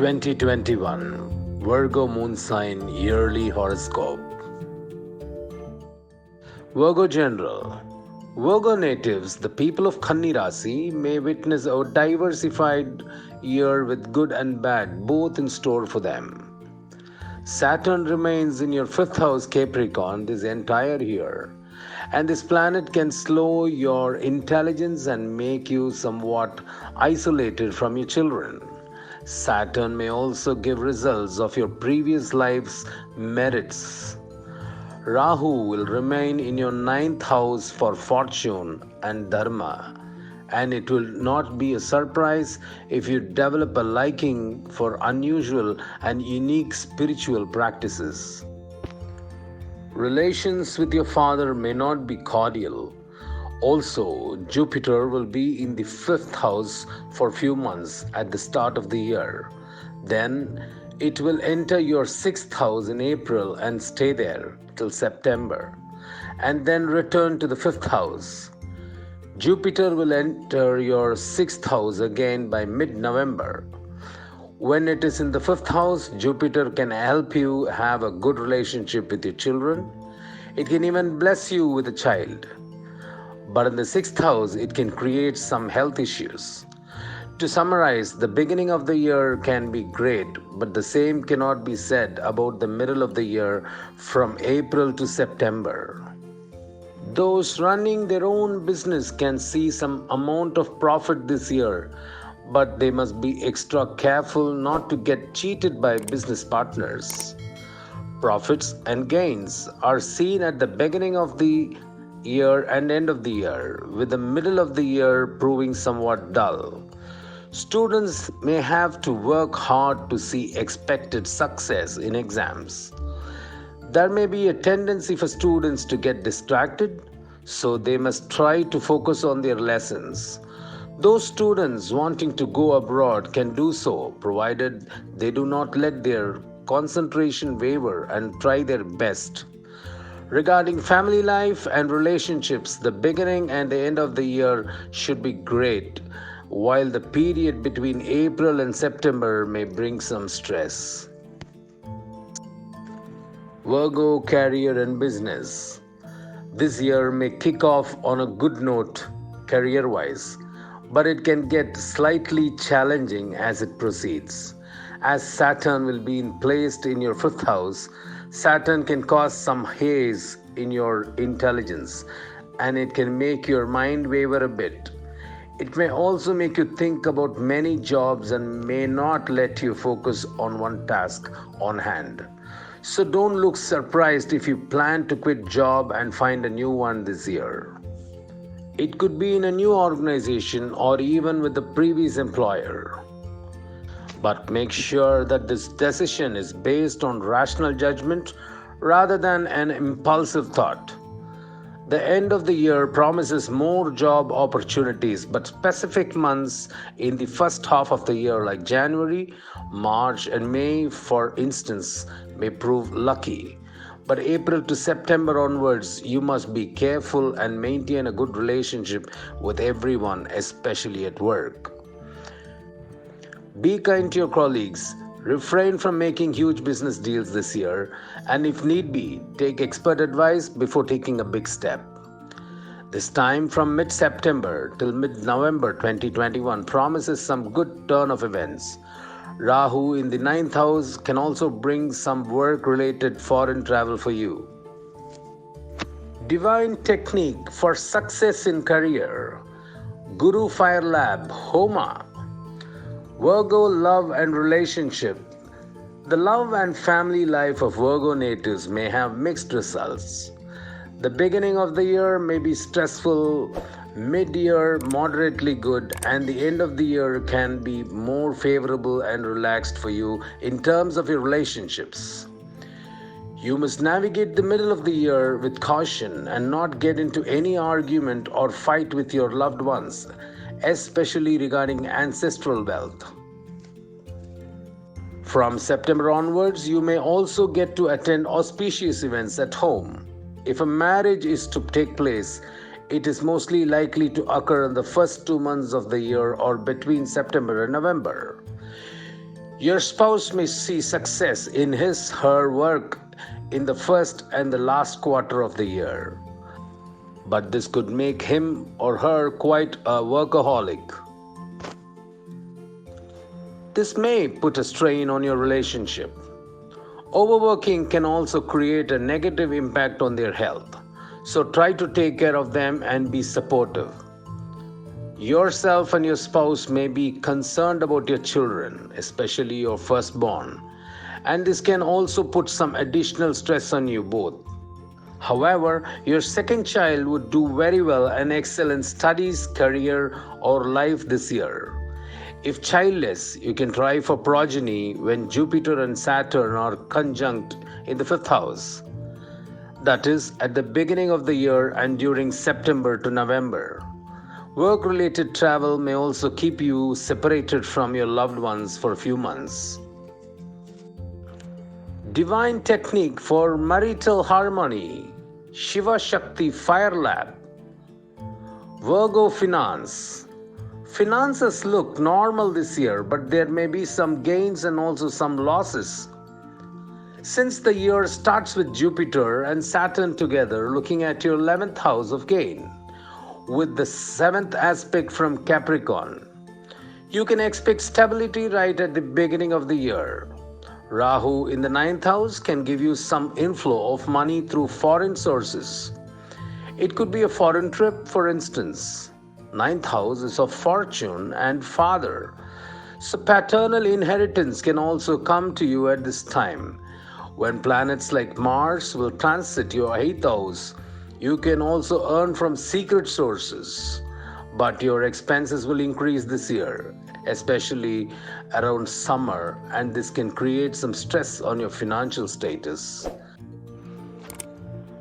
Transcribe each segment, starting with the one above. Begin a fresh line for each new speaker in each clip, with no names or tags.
2021 Virgo Moon Sign Yearly Horoscope. Virgo General. Virgo natives, the people of Kanni Rasi, may witness a diversified year with good and bad both in store for them. Saturn remains in your fifth house Capricorn this entire year, and this planet can slow your intelligence and make you somewhat isolated from your children. Saturn may also give results of your previous life's merits. Rahu will remain in your ninth house for fortune and dharma, and it will not be a surprise if you develop a liking for unusual and unique spiritual practices. Relations with your father may not be cordial. Also, Jupiter will be in the fifth house for a few months at the start of the year. Then it will enter your sixth house in April and stay there till September, and then return to the fifth house. Jupiter will enter your sixth house again by mid-November. When it is in the fifth house, Jupiter can help you have a good relationship with your children. It can even bless you with a child. But in the sixth house, it can create some health issues. To summarize, the beginning of the year can be great, but the same cannot be said about the middle of the year from April to September. Those running their own business can see some amount of profit this year, but they must be extra careful not to get cheated by business partners. Profits and gains are seen at the beginning of the year and end of the year, with the middle of the year proving somewhat dull. Students may have to work hard to see expected success in exams. There may be a tendency for students to get distracted, so they must try to focus on their lessons. Those students wanting to go abroad can do so, provided they do not let their concentration waver and try their best. Regarding family life and relationships, the beginning and the end of the year should be great, while the period between April and September may bring some stress. Virgo Career and Business. This year may kick off on a good note career-wise, but it can get slightly challenging as it proceeds. As Saturn will be placed in your fifth house, Saturn can cause some haze in your intelligence, and it can make your mind waver a bit. It may also make you think about many jobs and may not let you focus on one task on hand. So don't look surprised if you plan to quit job and find a new one this year. It could be in a new organization or even with the previous employer. But make sure that this decision is based on rational judgment rather than an impulsive thought. The end of the year promises more job opportunities, but specific months in the first half of the year, like January, March, and May, for instance, may prove lucky. But April to September onwards, you must be careful and maintain a good relationship with everyone, especially at work. Be kind to your colleagues. Refrain from making huge business deals this year, and if need be, take expert advice before taking a big step. This time from mid-September till mid-November 2021 promises some good turn of events. Rahu in the ninth house can also bring some work-related foreign travel for you. Divine technique for success in career. Guru Fire Lab, Homa. Virgo love and relationship. The love and family life of Virgo natives may have mixed results. The beginning of the year may be stressful, mid-year moderately good, and the end of the year can be more favorable and relaxed for you in terms of your relationships. You must navigate the middle of the year with caution and not get into any argument or fight with your loved ones, especially regarding ancestral wealth. From September onwards, you may also get to attend auspicious events at home. If a marriage is to take place, it is mostly likely to occur in the first 2 months of the year or between September and November. Your spouse may see success in her work in the first and the last quarter of the year, but this could make him or her quite a workaholic. This may put a strain on your relationship. Overworking can also create a negative impact on their health, so try to take care of them and be supportive. Yourself and your spouse may be concerned about your children, especially your firstborn, and this can also put some additional stress on you both. However, your second child would do very well and excel in studies, career, or life this year. If childless, you can try for progeny when Jupiter and Saturn are conjunct in the fifth house. That is, at the beginning of the year and during September to November. Work related travel may also keep you separated from your loved ones for a few months. Divine technique for marital harmony. Shiva Shakti Fire Lab. Virgo Finance. Finances look normal this year, but there may be some gains and also some losses. Since the year starts with Jupiter and Saturn together looking at your 11th house of gain, with the 7th aspect from Capricorn, you can expect stability right at the beginning of the year. Rahu in the 9th house can give you some inflow of money through foreign sources. It could be a foreign trip, for instance. 9th house is of fortune and father, so paternal inheritance can also come to you at this time. When planets like Mars will transit your 8th house, you can also earn from secret sources, but your expenses will increase this year, especially around summer, and this can create some stress on your financial status.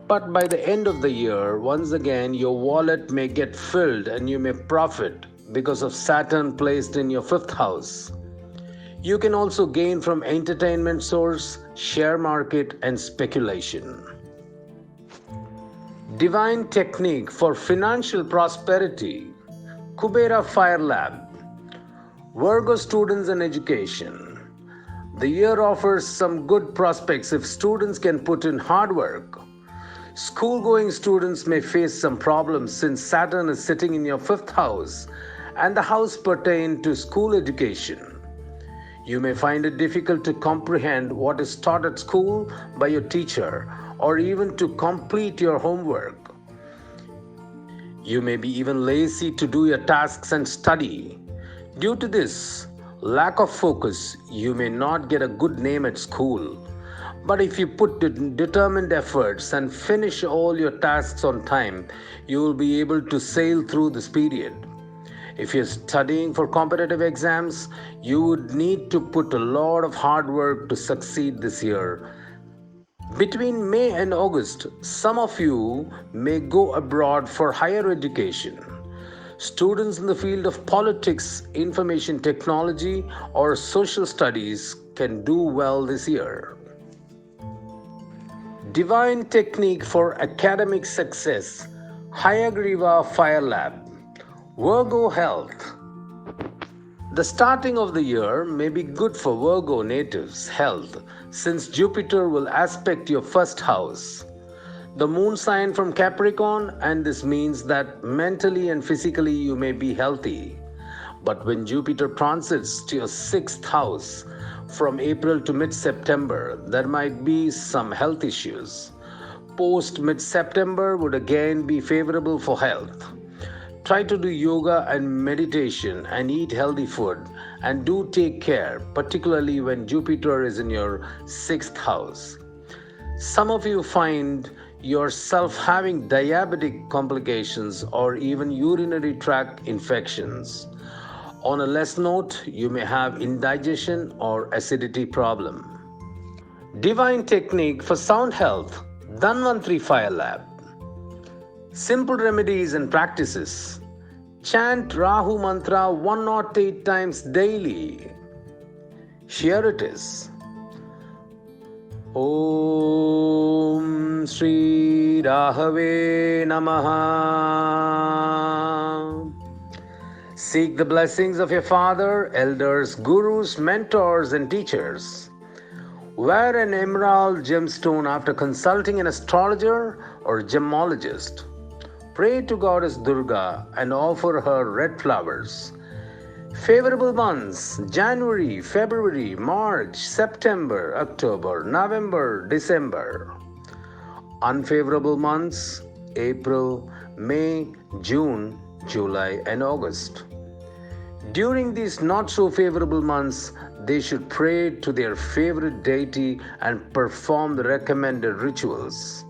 But by the end of the year, once again, your wallet may get filled and you may profit because of Saturn placed in your 5th house. You can also gain from entertainment source, share market, and speculation. Divine technique for financial prosperity. Kubera Fire Lab. Virgo students and education. The year offers some good prospects if students can put in hard work. School-going students may face some problems since Saturn is sitting in your 5th house and the house pertains to school education. You may find it difficult to comprehend what is taught at school by your teacher or even to complete your homework. You may be even lazy to do your tasks and study. Due to this lack of focus, you may not get a good name at school. But if you put determined efforts and finish all your tasks on time, you will be able to sail through this period. If you're studying for competitive exams, you would need to put a lot of hard work to succeed this year. Between May and August, some of you may go abroad for higher education. Students in the field of politics, information technology, or social studies can do well this year. Divine technique for academic success. Hayagriva Fire Lab. Virgo Health. The starting of the year may be good for Virgo natives' health since Jupiter will aspect your 1st house. The moon sign from Capricorn, and this means that mentally and physically you may be healthy. But when Jupiter transits to your 6th house from April to mid-September, there might be some health issues. Post mid-September would again be favorable for health. Try to do yoga and meditation and eat healthy food, and do take care, particularly when Jupiter is in your 6th house. Some of you find yourself having diabetic complications or even urinary tract infections. On a less note, you may have indigestion or acidity problem. Divine technique for sound health. Dhanvantri Fire Lab. Simple remedies and practices. Chant Rahu Mantra 108 times daily. Here it is. Om Sri Rahave Namaha. Seek the blessings of your father, elders, gurus, mentors, and teachers. Wear an emerald gemstone after consulting an astrologer or gemologist. Pray to Goddess Durga and offer her red flowers. Favorable months: January, February, March, September, October, November, December. Unfavorable months: April, May, June, July, and August. During these not so favorable months, they should pray to their favorite deity and perform the recommended rituals.